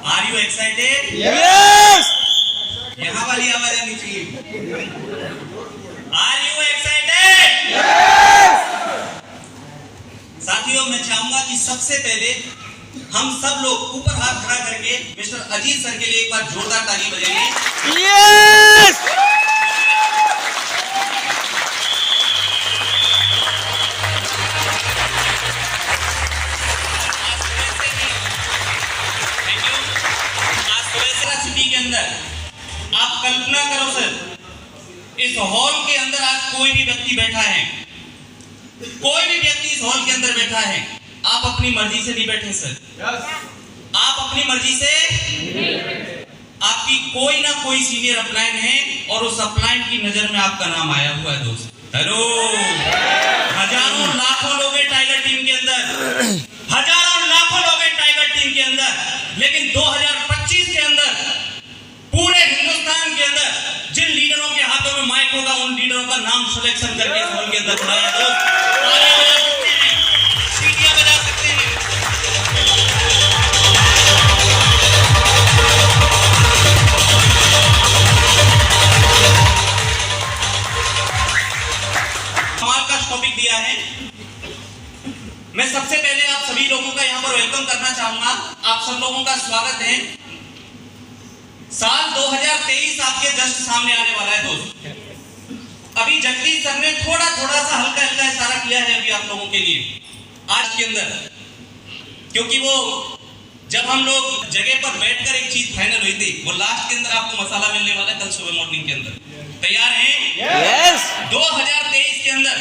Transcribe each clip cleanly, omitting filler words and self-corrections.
Are you excited? Yes. यहाँ वाली आवाज आनी चाहिए। Are you excited? यस। साथियों, मैं चाहूंगा कि सबसे पहले हम सब लोग ऊपर हाथ खड़ा करके मिस्टर अजीत सर के लिए एक बार जोरदार ताली बजाइए। यस। सिटी के अंदर आप कल्पना करो सर, इस हॉल के अंदर आज कोई भी व्यक्ति बैठा है, कोई भी व्यक्ति इस हॉल के अंदर बैठा है, आप अपनी मर्जी से नहीं बैठे सर। आप अपनी मर्जी से, आपकी कोई ना कोई सीनियर अपलाइन है और उस अपलाइन की नजर में आपका नाम आया हुआ है दोस्त। हेलो, हजारों लाखों लोग हैं टाइगर टीम के अंदर, हजारों लाखों लोग हैं टाइगर टीम के अंदर, लेकिन 2025 के अंदर पूरे हिंदुस्तान के अंदर जिन लीडरों के हाथों में माइक होगा, उन लीडरों का नाम सिलेक्शन करके इस हॉल के अंदर बुलाया दोस्त। तालियां बजा सकते हैं, सीटियां बजा सकते हैं। सवाल का टॉपिक दिया है। मैं सबसे पहले आप सभी लोगों का यहाँ पर वेलकम करना चाहूंगा। आप सब लोगों का स्वागत है। साल 2023 आपके जस्ट सामने आने वाला है दोस्त। अभी जगदीश सर ने थोड़ा सा हल्का इशारा किया है अभी आप लोगों के लिए आज के अंदर, क्योंकि वो जब हम लोग जगह पर बैठकर एक चीज फाइनल हुई थी, वो लास्ट के अंदर आपको मसाला मिलने वाला है कल सुबह मॉर्निंग के अंदर। तैयार हैं? यस। 2023 के अंदर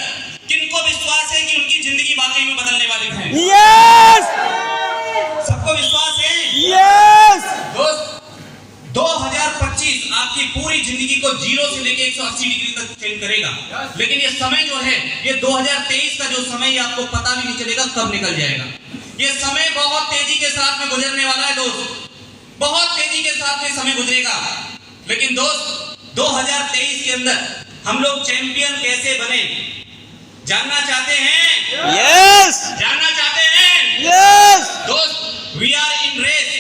किनको विश्वास है कि उनकी जिंदगी वाकई में बदलने वाली है? यस। सबको विश्वास है? यस। दोस्त, 2025 आपकी पूरी जिंदगी को 0 से लेकर 180 डिग्री तक चेंज करेगा। लेकिन ये समय जो है, ये 2023 का जो समय, ये आपको पता भी नहीं चलेगा कब निकल जाएगा। ये समय बहुत तेजी के साथ में गुजरने वाला है दोस्त, बहुत तेजी के साथ में समय गुजरेगा। लेकिन दोस्त, 2023 के अंदर हम लोग चैंपियन कैसे बने, जानना चाहते हैं? यस। जानना चाहते हैं? यस। दोस्त, वी आर इन रेस।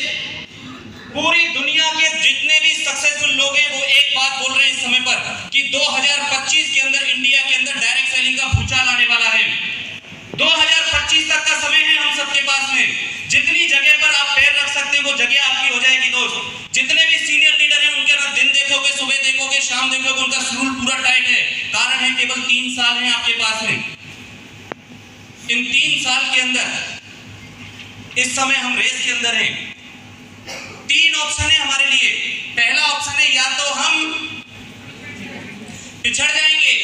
पूरी दुनिया के जितने भी सक्सेसफुल लोग हैं, वो एक बात बोल रहे हैं इस समय पर कि 2025 के अंदर इंडिया के अंदर डायरेक्ट सेलिंग का भूचाल आने वाला है। 2025 तक का समय है हम सबके पास में। जितनी जगह पर आप पैर रख सकते हैं वो जगह आपकी हो जाएगी दोस्त। जितने भी सीनियर लीडर हैं, उनके ना दिन देखोगे, सुबह देखोगे, शाम देखोगे, उनका शेड्यूल पूरा टाइट है। कारण है केवल 3 साल हैं आपके पास में। इन 3 साल के अंदर इस समय हम रेस के अंदर हैं। 3 ऑप्शन है हमारे लिए। पहला ऑप्शन है, या तो हम पिछड़ जाएंगे,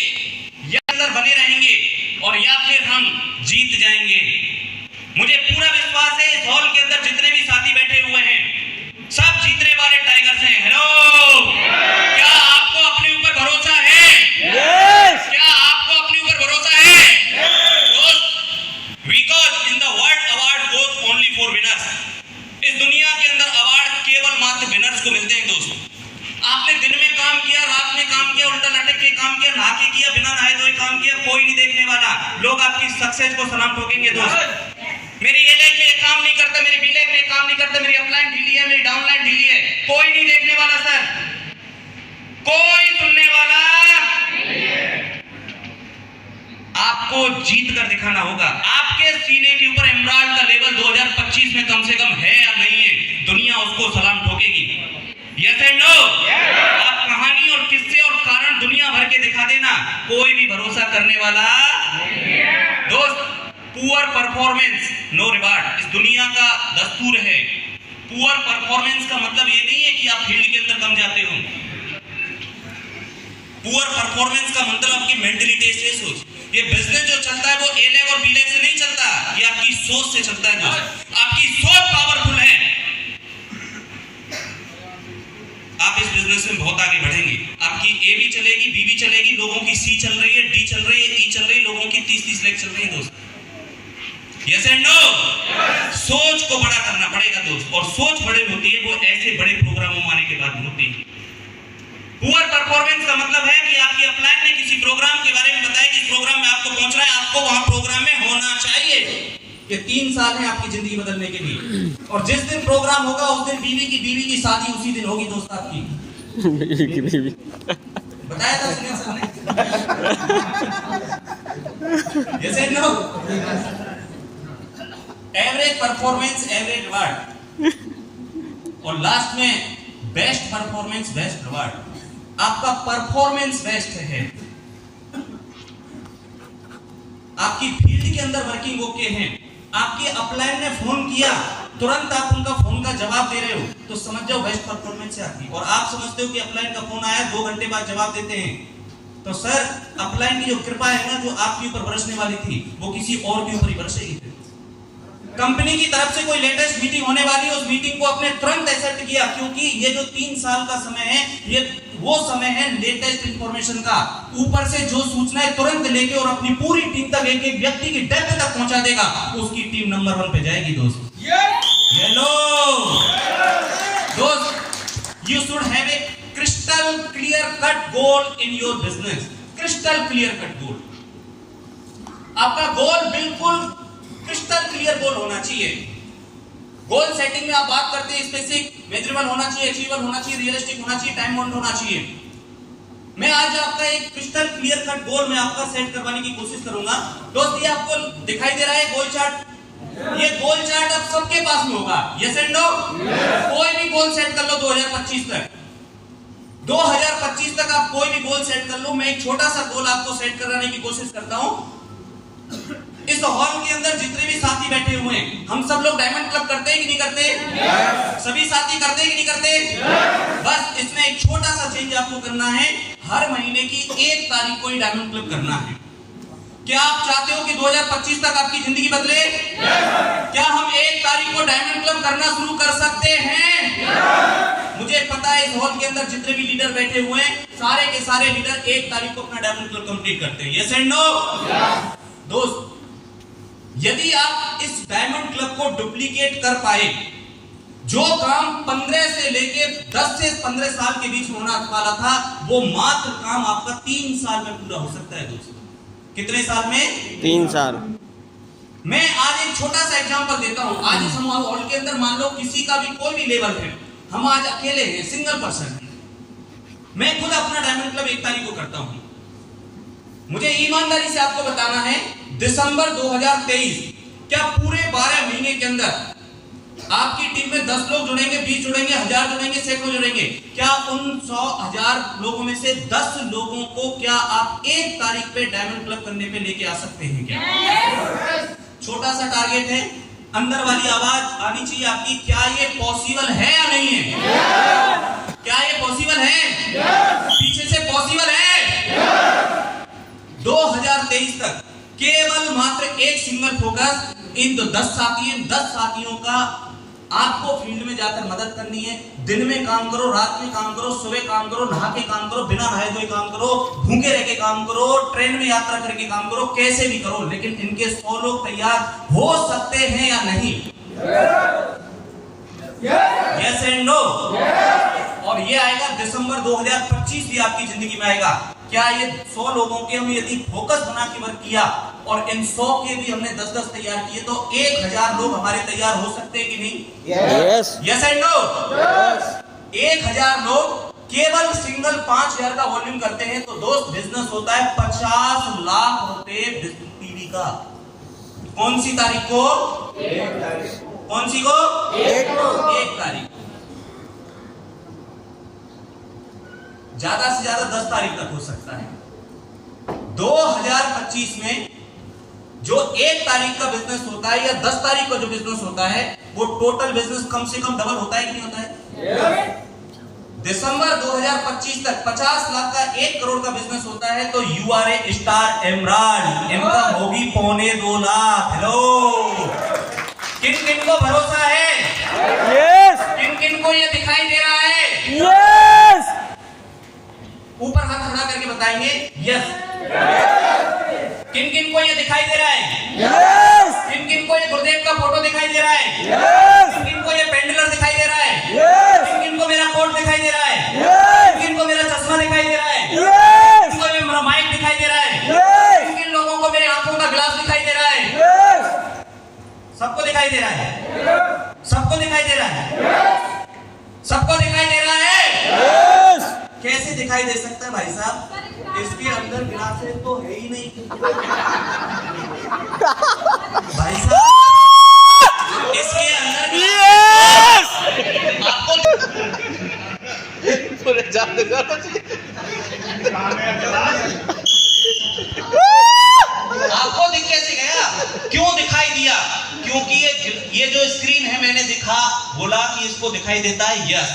या अंदर बने रहेंगे, और या फिर हम जीत जाएंगे। मुझे पूरा विश्वास है इस हॉल के अंदर जितने भी साथी बैठे हुए हैं, सब जीतने वाले टाइगर्स हैं। हेलो, क्या आपको अपने ऊपर भरोसा है? यस। क्या आपको अपने ऊपर भरोसा है? दोस्त, because in the world award goes only for winners. इस दुनिया के अंदर अवार्ड केवल मात्र विनर्स को मिलते हैं दोस्त। आपने दिन में काम किया, रात में काम किया, उल्टा लटक के काम किया, नहा के किया, बिना नहाए धोए काम किया, कोई नहीं देखने वाला। लोग आपकी सक्सेस को सलाम ठोकेंगे दोस्त। मेरी ए लेग में काम नहीं करता, मेरी बी लेग में काम नहीं करता, मेरी अपलाइन ढीली है, मेरी डाउनलाइन ढीली है, कोई नहीं देखने वाला सर, कोई सुनने वाला नहीं है। आपको जीत कर दिखाना होगा। आपके सीने के ऊपर एमराल्ड का लेवल 2025 में कम से कम है या नहीं है, दुनिया उसको सलाम ठोकेगी। Yes and no? आप कहानी और किस्से और कारण दुनिया भर के दिखा देना, कोई भी भरोसा करने वाला दोस्त। पुअर परफॉर्मेंस नो रिवार्ड, इस दुनिया का दस्तूर है। पुअर परफॉर्मेंस का मतलब ये नहीं है कि आप फील्ड के अंदर कम जाते हो। पुअर परफॉर्मेंस का मतलब आपकी मेंटलिटी से सोच। ये बिजनेस जो चलता है वो ए लेग और बी लेग से नहीं चलता, ये आपकी सोच से चलता है दोस्त। आपकी सोच पावरफुल है, आप इस बिजनेस में बहुत आगे बढ़ेंगे। आपकी ए भी चलेगी, बी भी चलेगी, लोगों की सी चल रही है, डी चल रही है, ई चल रही है, लोगों की 30-30 लेग चल रही है दोस्त। Yes and no? सोच को बड़ा करना पड़ेगा दोस्त, और सोच बड़े होती है वो ऐसे बड़े प्रोग्रामों में आने के बाद होती है। पुअर परफॉर्मेंस का मतलब है कि आपकी अपलाइन ने किसी प्रोग्राम के बारे में बताया कि इस प्रोग्राम में आपको पहुंचना है, आपको वहां प्रोग्राम में होना चाहिए। कि 3 साल हैं आपकी जिंदगी बदलने के लिए, और जिस दिन प्रोग्राम होगा उस दिन बीवी की शादी उसी दिन होगी दोस्त आपकी। बताया था सुनील सर ने? जैसे no average performance average reward, और लास्ट में बेस्ट परफॉर्मेंस बेस्ट रिवार्ड। आपका परफॉर्मेंस बेस्ट है, आपकी फील्ड के अंदर वर्किंग ओके है, आपके अपलाइन ने फोन किया, तुरंत आप उनका फोन का जवाब दे रहे हो, तो समझ जाओ बेस्ट परफॉर्मेंस है आपकी। और आप समझते हो कि अपलाइन का फोन आया 2 घंटे बाद जवाब देते हैं, तो सर अपलाइन की जो कृपा है ना, जो आपके ऊपर बरसने वाली थी, वो किसी और के ऊपर ही बरसेगी। कंपनी की तरफ से कोई लेटेस्ट मीटिंग होने वाली है, उस मीटिंग को आपने तुरंत एक्सेप्ट किया, क्योंकि ये जो 3 साल का समय है, ये वो समय है लेटेस्ट इंफॉर्मेशन का। ऊपर से जो सूचनाएं तुरंत लेके और अपनी पूरी टीम तक, एक एक व्यक्ति की डेप्थ तक पहुंचा देगा, उसकी टीम नंबर 1 पे जाएगी दोस्त। हेलो दोस्त, you should have a crystal clear cut goal in your business. Crystal clear cut goal, आपका गोल बिल्कुल क्रिस्टल क्लियर गोल होना चाहिए। गोल सेटिंग में आप बात करते हैं स्पेसिफिक, मेजरेबल होना चाहिए, अचीवेबल होना चाहिए, रियलिस्टिक होना चाहिए, टाइम बाउंड होना चाहिए। मैं आज आपका एक क्रिस्टल क्लियर कट गोल मैं आपका सेट करवाने की कोशिश करूंगा। दोस्त ये आपको दिखाई दे रहा है गोल चार्ट, ये गोल चार्ट अब सबके पास में होगा। Yes and no? कोई भी गोल सेट कर लो 2025 तक, 2025 तक आप कोई भी गोल सेट कर लो। मैं एक छोटा सा गोल आपको सेट कराने की कोशिश करता हूं। इस हॉल के अंदर जितने भी साथी बैठे हुए हैं, हम सब लोग डायमंड क्लब करते हैं कि नहीं करते? सभी साथी करते हैं कि नहीं करते? बस इसमें एक छोटा सा चेंज आपको करना है, हर महीने की 1 तारीख को ही डायमंड क्लब करना है। क्या आप चाहते हो कि 2025 तक आपकी जिंदगी बदले? क्या हम 1 तारीख को डायमंड क्लब करना शुरू कर सकते हैं? मुझे पता है इस हॉल के अंदर जितने भी लीडर बैठे हुए हैं, सारे के सारे लीडर 1 तारीख को अपना डायमंड क्लब कंप्लीट करते हैं। Yes and no? दोस्त, यदि आप इस डायमंड क्लब को डुप्लीकेट कर पाए, जो काम 15 से लेके 10 से 15 साल के बीच में होना वाला था, वो मात्र काम आपका 3 साल में पूरा हो सकता है दोस्तों। कितने साल में? 3 साल। मैं आज एक छोटा सा एग्जांपल देता हूं। आज इस हॉल के अंदर मान लो किसी का भी कोई भी लेवल है, हम आज अकेले हैं, सिंगल पर्सन है, मैं खुद अपना डायमंड क्लब 1 तारीख को करता हूं। मुझे ईमानदारी से आपको बताना है, दिसंबर 2023, क्या पूरे 12 महीने के अंदर आपकी टीम में 10 लोग जुड़ेंगे, 20 जुड़ेंगे, 1000 जुड़ेंगे, सैकड़ों जुड़ेंगे, क्या उन 100,000 लोगों में से 10 लोगों को क्या आप 1 तारीख पे डायमंड क्लब करने पे लेके आ सकते हैं क्या? छोटा सा टारगेट है, अंदर वाली आवाज आनी चाहिए आपकी, क्या ये पॉसिबल है या नहीं है? क्या ये पॉसिबल है? पीछे से पॉसिबल है? 2023 तक केवल मात्र एक सिंगल फोकस, इन 10 साथियों का आपको फील्ड में जाकर मदद करनी है। दिन में काम करो, रात में काम करो, सुबह काम करो, नहा के काम करो, बिना नहाए धोए काम करो, भूखे रह के काम करो, ट्रेन में यात्रा करके काम करो, कैसे भी करो, लेकिन इनके 100 लोग तैयार हो सकते हैं या नहीं? Yes and no? और ये आएगा दिसंबर 2025 भी आपकी जिंदगी में आएगा। क्या ये 100 लोगों के हम यदि फोकस बना के वर्क किया और इन 100 के भी हमने 10-10 तैयार किए, तो 1000 लोग हमारे तैयार हो सकते हैं कि नहीं? Yes. Yes and no? Yes. 1000 लोग केवल सिंगल 5000 का वॉल्यूम करते हैं, तो दोस्त बिजनेस होता है 50 लाख रुपए टीवी का। कौन सी तारीख को? 1 तारीख। कौन सी को? 1 तारीख। ज्यादा से ज्यादा 10 तारीख तक हो सकता है। 2025 में जो 1 तारीख का बिजनेस होता है या 10 तारीख का जो बिजनेस होता है, वो टोटल बिजनेस कम से कम डबल होता है कि नहीं होता है? दिसंबर 2025 तक 50 लाख का 1 करोड़ का बिजनेस होता है, तो you are a star emerald, income होगी 2.25 लाख। हेलो, किन किन को भरोसा है? यस। किन किन को ये दिखाई दे रहा है? यस। ऊपर हाथ खड़ा करके बताएंगे यस। किन किन को ये दिखाई दे रहा है? यस। किन किन को ये गुरुदेव का फोटो दिखाई दे रहा है? यस। किन किन को ये पेंडुलर दिखाई दे रहा है? यस। किन किन को मेरा कोट दिखाई दे रहा है? यस। किन किन को मेरा चश्मा दिखाई दे रहा है? यस। किन को मेरा माइक दिखाई दे रहा है? यस। किन किन लोगों को मेरे आंखों का ग्लास दिखाई दे रहा है? यस। दिखाई दे रहा है? सबको दिखाई दे रहा है? सबको दिखाई दे रहा है? यस। कैसे दिखाई दे सकता है भाई साहब? इसके अंदर ग्लासेस तो है ही नहीं भाई साहब, इसके अंदर यस। आपको पूरे जाते आपको दिख कैसे गया? क्यों दिखाई दिया? क्योंकि ये जो स्क्रीन है, मैंने बोला कि इसको दिखाई देता है यस,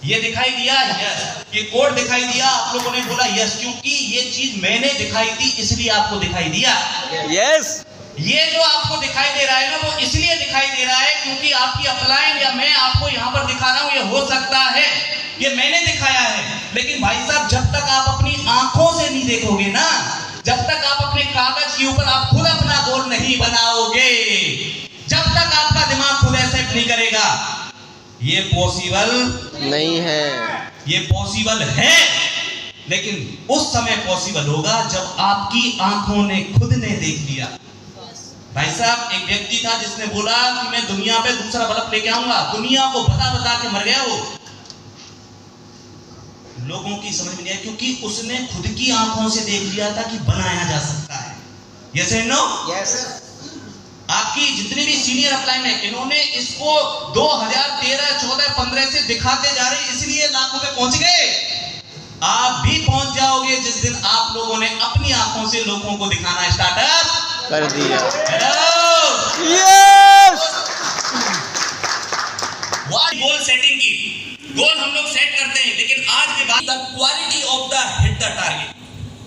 ये दिखाई दिया यस, ये कोड दिखाई दिया, आप लोगों ने बोला यस, क्योंकि ये चीज मैंने दिखाई थी इसलिए आपको दिखाई दिया। यस। ये जो आपको दिखाई दे रहा है ना, वो इसलिए दिखाई दे रहा है क्योंकि आपकी अपलाइन या मैं आपको यहाँ पर दिखा रहा हूँ, ये हो सकता है ये मैंने दिखाया है, लेकिन भाई साहब जब तक आप अपनी आंखों से नहीं देखोगे ना, जब तक आप अपने कागज के ऊपर आप खुद अपना गोल नहीं बनाओगे, जब तक आपका दिमाग खुद एक्सेप्ट नहीं करेगा, ये पॉसिबल नहीं है। ये पॉसिबल है, लेकिन उस समय पॉसिबल होगा जब आपकी आंखों ने खुद ने देख लिया। भाई साहब, एक व्यक्ति था जिसने बोला कि मैं दुनिया पे दूसरा बल्ब लेके आऊंगा, दुनिया को बता बता के मर गया वो। लोगों की समझ में नहीं आया क्योंकि उसने खुद की आंखों से देख लिया था कि बनाया जा सकता है। Yes and no? यस। आपकी जितनी भी सीनियर अपलाइन है, इन्होंने इसको 2013, 14, 15 से दिखाते जा रहे, इसलिए लाखों पे पहुंच गए। आप भी पहुंच जाओगे जिस दिन आप लोगों ने अपनी आंखों से लोगों को दिखाना स्टार्टअप कर दिया। Hello yes. गोल सेटिंग की गोल हम लोग सेट करते हैं, लेकिन आज की बात the quality of the hit the target.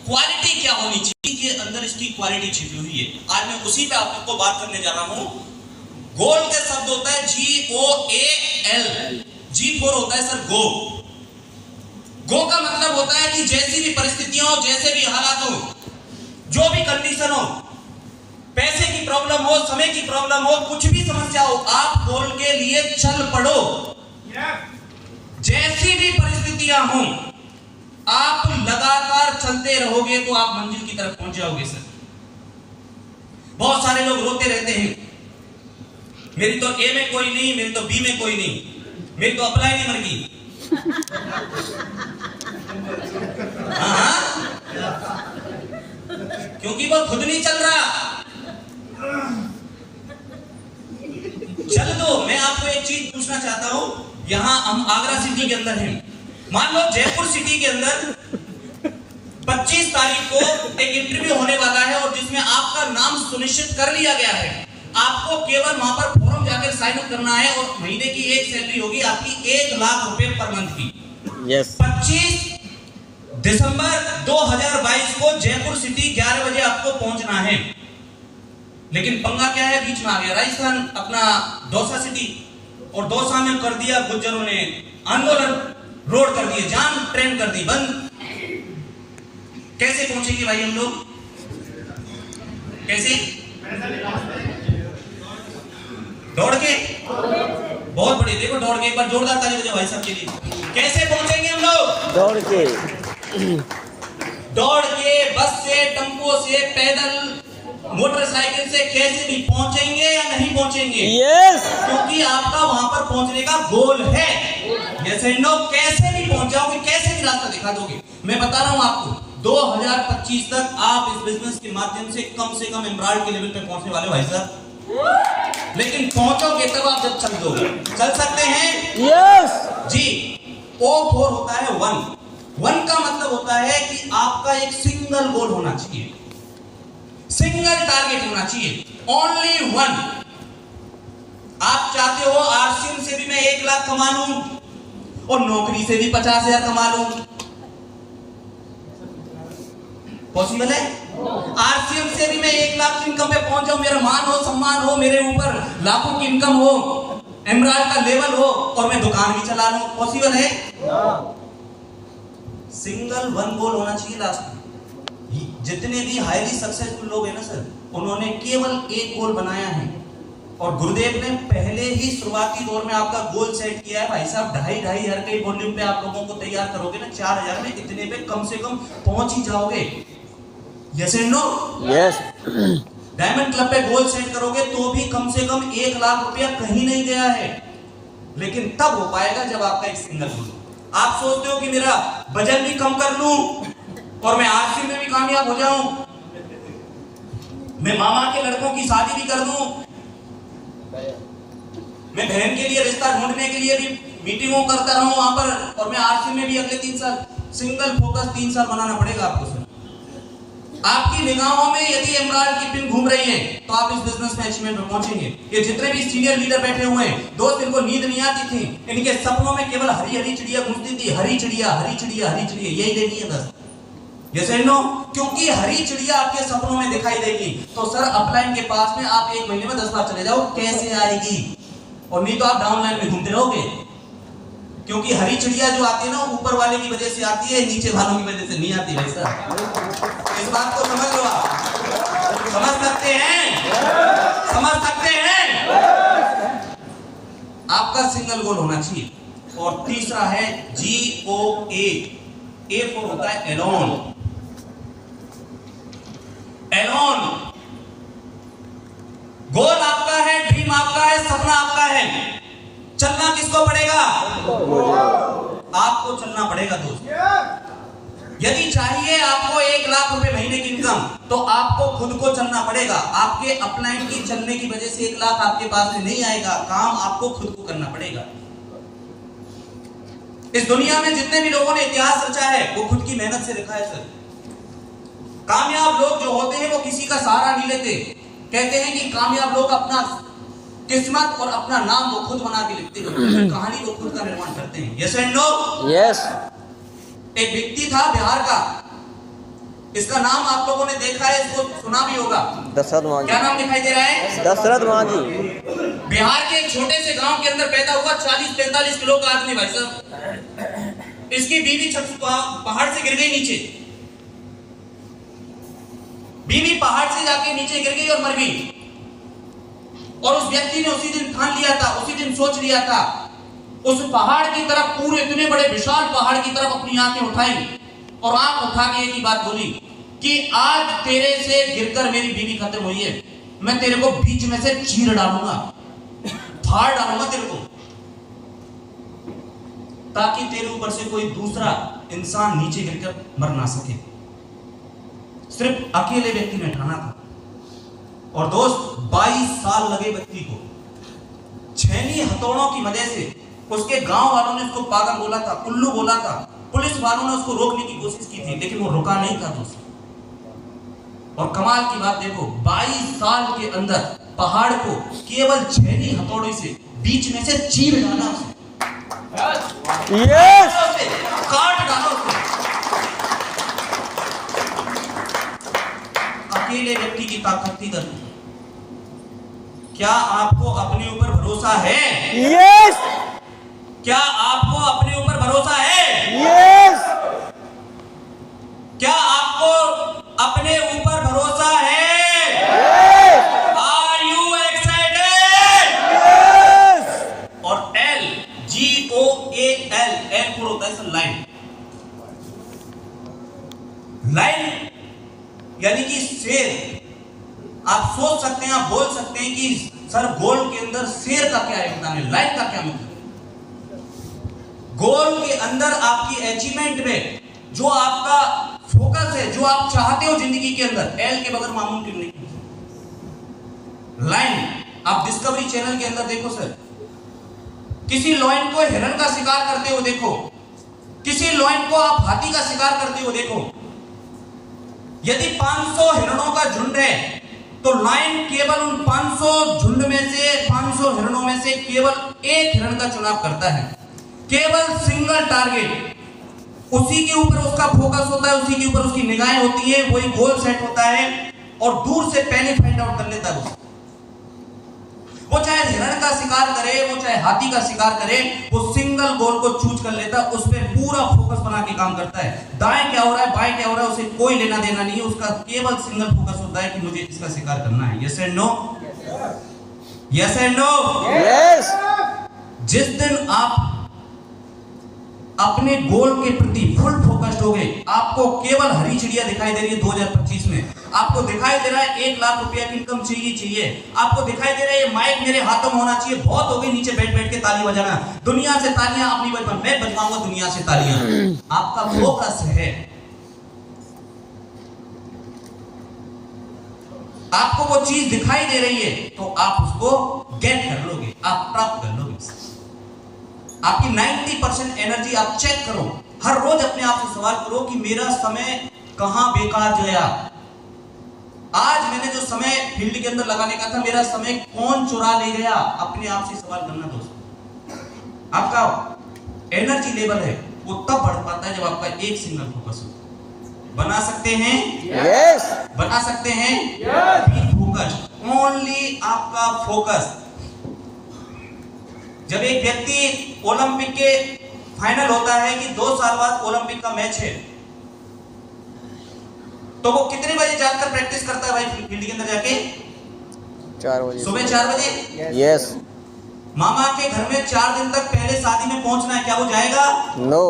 Quality क्या होनी चाहिए के अंदर इसकी क्वालिटी छिपी हुई है। आज मैं उसी पे आपको बात करने जा रहा हूं। गोल का शब्द होता है GOAL, G फॉर होता है सर गो। गो का मतलब होता है कि जैसी भी परिस्थितियां हो, जैसे भी हालात हो, जो भी कंडीशन हो, पैसे की प्रॉब्लम हो, समय की प्रॉब्लम हो, कुछ भी समस्या हो, आप गोल के लिए चल पड़ो। जैसी भी परिस्थितियां हो, आप लगातार चलते रहोगे तो आप मंजिल की तरफ पहुंच जाओगे सर। बहुत सारे लोग रोते रहते हैं, मेरी तो ए में कोई नहीं, मेरी तो बी में कोई नहीं, मेरी तो अप्लाई नहीं मर गई। क्योंकि वो खुद नहीं चल रहा। चल दो। मैं आपको एक चीज पूछना चाहता हूं, यहां हम आगरा सिटी के अंदर हैं, मान लो जयपुर सिटी के अंदर 25 तारीख को एक इंटरव्यू होने वाला है और जिसमें आपका नाम सुनिश्चित कर लिया गया है। आपको केवल वहां पर फॉर्म जाकर साइन अप करना है और महीने की एक सैलरी होगी आपकी 1 लाख रुपए पर मंथ की। यस। 25 दिसंबर 2022 को जयपुर सिटी 11 बजे आपको पहुंचना है। लेकिन पंगा क्या है, बीच में आ गया राजस्थान अपना दौसा सिटी, और दौसा में कर दिया गुज्जरों ने आंदोलन, रोड कर दिए जाम, ट्रेन कर दी बंद। कैसे पहुंचेंगे भाई हम लोग? कैसे? दौड़ के? बहुत बढ़िया, देखो दौड़ के, एक बार जोरदार ताली बजाओ भाई साहब के लिए। कैसे पहुंचेंगे हम लोग? दौड़ के। दौड़ के, बस से, टेम्पो से, पैदल, मोटरसाइकिल से, कैसे भी पहुंचेंगे या नहीं पहुंचेंगे? यस। क्योंकि आपका वहां पर पहुंचने का गोल है। जैसे नो, कैसे भी पहुंच जाओगे, कैसे भी रास्ता दिखा दोगे। मैं बता रहा हूं आपको, 2025 तक आप इस बिजनेस के माध्यम से कम एमराल्ड के लेवल पे पहुंचने वाले हो भाई साहब। लेकिन पहुंचोगे तब आप जब चल दोगे। चल सकते हैं? यस। जी। O4 होता है 1 का मतलब होता है कि आपका एक सिंगल गोल होना चाहिए, सिंगल टारगेट होना चाहिए, ओनली 1। आप चाहते हो आरसीएम से भी मैं 1 लाख कमा लूं और नौकरी से भी 50,000 कमा लूं, पॉसिबल है? आरसीएम से भी मैं 1 लाख की इनकम पे पहुंच जाऊं, मेरा मान हो, सम्मान हो, मेरे ऊपर लाखों की इनकम हो, एमराल्ड का लेवल हो और मैं दुकान भी चला लूं, पॉसिबल है? सिंगल 1 गोल होना चाहिए लास्ट में। जितने भी हाईली सक्सेसफुल लोग हैं ना सर, उन्होंने केवल एक गोल बनाया है और गुरुदेव ने पहले ही शुरुआती दौर में आपका गोल सेट किया है। भाई साहब 2,500 के वॉल्यूम पे आप लोगों को तैयार करोगे ना, 4,000 में इतने पे कम से कम पहुंच ही जाओगे। Yes and no? Yes. Diamond club पे गोल सेट करोगे तो भी कम से कम 1 लाख रुपया कहीं नहीं गया है, लेकिन तब हो पाएगा जब आपका एक सिंगल गोल हो। आप सोचते हो कि मेरा वजन भी कम कर लूं और मैं आरसी में भी कामयाब हो जाऊं, मैं मामा के लड़कों की शादी भी कर दूं, मैं बहन के लिए रिश्ता ढूंढने के लिए भी मीटिंगों करता रहूं वहां पर, और मैं आरसी में भी अगले 3 साल सिंगल फोकस 3 साल बनाना पड़ेगा आपको सर। आपकी निगाहों में यदि एमराल्ड की पिन घूम रही है तो आप इस बिजनेस में अचीवमेंट में पहुंचेंगे। ये जितने भी सीनियर लीडर बैठे हुए हैं, दोस्त, इनको नींद नहीं आती थी, इनके सपनों में केवल हरी हरी चिड़िया घूमती थी, हरी चिड़िया हरी चिड़िया हरी चिड़िया, यही लेनी है बस। Yes and no? क्योंकि हरी चिड़िया आपके सपनों में दिखाई देगी तो सर अपलाइन के पास में आप 1 महीने में 10 बार चले जाओ, कैसे आएगी? और नहीं तो आप डाउनलाइन में घूमते रहोगे, क्योंकि हरी चिड़िया जो आती है ना ऊपर वाले की वजह से आती है, नीचे वालों की वजह से नहीं आती भाई साहब। इस बात को समझ लो, आप समझ सकते हैं? समझ सकते हैं? आपका सिंगल गोल होना चाहिए। और तीसरा है GOA, A फॉर होता है एलोन। एलोन गोल आपका है, ड्रीम आपका है, सपना आपका है, चलना किसको पड़ेगा? आपको चलना पड़ेगा दोस्त। यदि चाहिए आपको 1 लाख रुपए महीने की इनकम तो आपको खुद को चलना पड़ेगा। आपके अपलाइन की चलने की वजह से 1 लाख आपके पास में नहीं आएगा, काम आपको खुद को करना पड़ेगा। इस दुनिया में जितने भी लोगों ने इतिहास रचा है वो खुद की मेहनत से लिखा है सर। कामयाब लोग जो होते हैं वो किसी का सहारा नहीं लेते। कहते हैं कि कामयाब लोग अपना किस्मत और अपना नाम वो खुद बना के लिखते हैं, कहानी वो खुद का निर्माण करते हैं। Yes and no? यस। एक व्यक्ति था बिहार का, इसका नाम आप लोगों ने देखा है, इसको सुना भी होगा। दशरथ मांझी। क्या नाम दिखाई दे रहा है? दशरथ मांझी। बिहार के एक छोटे से गांव के अंदर पैदा हुआ, 40-45 किलो का आदमी भाई साहब। इसकी बीवी छत पहाड़ से गिर गई नीचे, बीवी पहाड़ से जाके नीचे गिर गई और मर गई। और उस व्यक्ति ने उसी दिन ठान लिया था, उसी दिन सोच लिया था, उस पहाड़ की तरफ, पूरे इतने बड़े विशाल पहाड़ की तरफ अपनी आंखें उठाई और आंख उठा के एक ही बात बोली कि आज तेरे से गिरकर मेरी बीवी खत्म हुई है, मैं तेरे को बीच में से चीर डालूंगा, फाड़ डालूंगा तेरे को, ताकि तेरे ऊपर से कोई दूसरा इंसान नीचे गिरकर मर ना सके। सिर्फ अकेले व्यक्ति ने ठाना था। और दोस्त 22 साल लगे व्यक्ति को। छेनी हथौड़ों की वजह से उसके गांव वालों ने उसको पागल बोला था, उल्लू बोला था, पुलिस वालों ने उसको रोकने की कोशिश की थी, लेकिन वो रुका नहीं था दोस्त। और कमाल की बात देखो, 22 साल के अंदर पहाड़ को केवल छेनी हथौड़े से बीच में से चीर डाला उसे, यस, काट डाला उसे। अकेले व्यक्ति की ताकत थी दर्द। क्या आपको अपने ऊपर भरोसा है? यस, क्या आपको अपने ऊपर भरोसा है? यस, क्या आपको अपने ऊपर भरोसा है? Are you excited? यस। और L, GOAL, L पूरा होता है लाइन। लाइन यानी कि शेर। आप सोच सकते हैं, आप बोल सकते हैं कि सर गोल के अंदर शेर का क्या योगदान है, लाइन का क्या मतलब? गोल के अंदर आपकी अचीवमेंट में जो आपका फोकस है, जो आप चाहते हो जिंदगी के अंदर, एल के बगैर मामूल नहीं। लाइन आप डिस्कवरी चैनल के अंदर देखो सर, किसी लॉयन को हिरण का शिकार करते हो देखो, किसी लॉयन को आप हाथी का शिकार करते हो देखो। यदि 500 हिरणों का झुंड है तो लाइन केवल उन 500 झुंड में से, 500 हिरणों में से केवल एक हिरण का चुनाव करता है, केवल सिंगल टारगेट, उसी के ऊपर उसका फोकस होता है, उसी के ऊपर उसकी निगाहें होती है, वही गोल सेट होता है और दूर से पहले फाइंड आउट कर लेता है। वो चाहे हिरण का शिकार करे, वो चाहे हाथी का शिकार करे, वो सिंगल गोल को चूज कर लेता है, उस पर पूरा फोकस बना के काम करता है। दाएं क्या हो रहा है, बाएं क्या हो रहा है, उसे कोई लेना देना नहीं है, उसका केवल सिंगल फोकस होता है कि मुझे इसका शिकार करना है। Yes and no? Yes and no? Yes. जिस दिन आप अपने गोल के प्रति फुल फोकस्ड हो गए, आपको केवल हरी चिड़िया दिखाई दे रही है 2025 में, आपको दिखाई दे रहा है 1 लाख रुपया की इनकम चाहिए, आपको दिखाई दे रहा है ये माइक मेरे हाथों में होना चाहिए, बहुत हो गई नीचे बैठ बैठ के ताली बजाना, दुनिया से तालियां अपनी बजवा, मैं बजवाऊंगा दुनिया से तालियां। आपका फोकस है, आपको वो चीज दिखाई दे रही है तो आप उसको गेट कर लोगे, आप प्राप्त कर लोगे। आपकी 90% एनर्जी आप चेक करो, हर रोज अपने आप से सवाल करो कि मेरा समय कहां बेकार गया, आज मैंने जो समय फील्ड के अंदर लगाने का था मेरा समय कौन चुरा ले गया। अपने आप से सवाल करना दोस्तों। आपका एनर्जी लेवल है वो तब बढ़ पाता है जब आपका एक सिंगल फोकस हो। बना सकते हैं? यस। बना सकते हैं? बी फोकस्ड, ओनली आपका फोकस। जब एक व्यक्ति ओलंपिक के फाइनल होता है कि 2 साल बाद ओलंपिक का मैच है, तो वो कितने बजे जाकर प्रैक्टिस करता है भाई फील्ड के अंदर जाके? 4 बजे। सुबह 4 बजे। यस। मामा के घर में 4 दिन तक पहले शादी में पहुंचना है, क्या वो जाएगा? नो।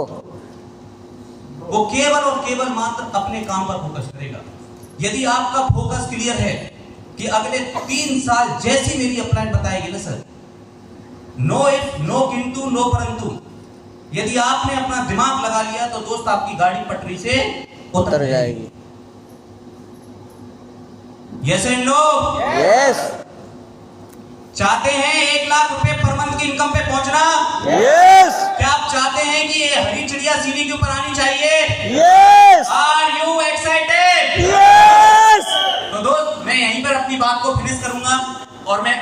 वो केवल और केवल मात्र अपने काम पर फोकस करेगा। यदि आपका फोकस क्लियर है कि अगले 3 साल जैसी मेरी अपलाइन बताएगी ना सर, नो इफ, नो किंतु, नो परंतु, यदि आपने अपना दिमाग लगा लिया तो दोस्त आपकी गाड़ी पटरी से उतर जाएगी। Yes and no? यस। चाहते हैं 1 लाख रुपए पर मंथ की इनकम पे पहुंचना? यस। क्या आप चाहते हैं कि ये हरी चिड़िया सीढ़ी के ऊपर आनी चाहिए? Yes. Are you excited? Yes. तो दोस्त मैं यहीं पर अपनी बात को फिनिश करूंगा और मैं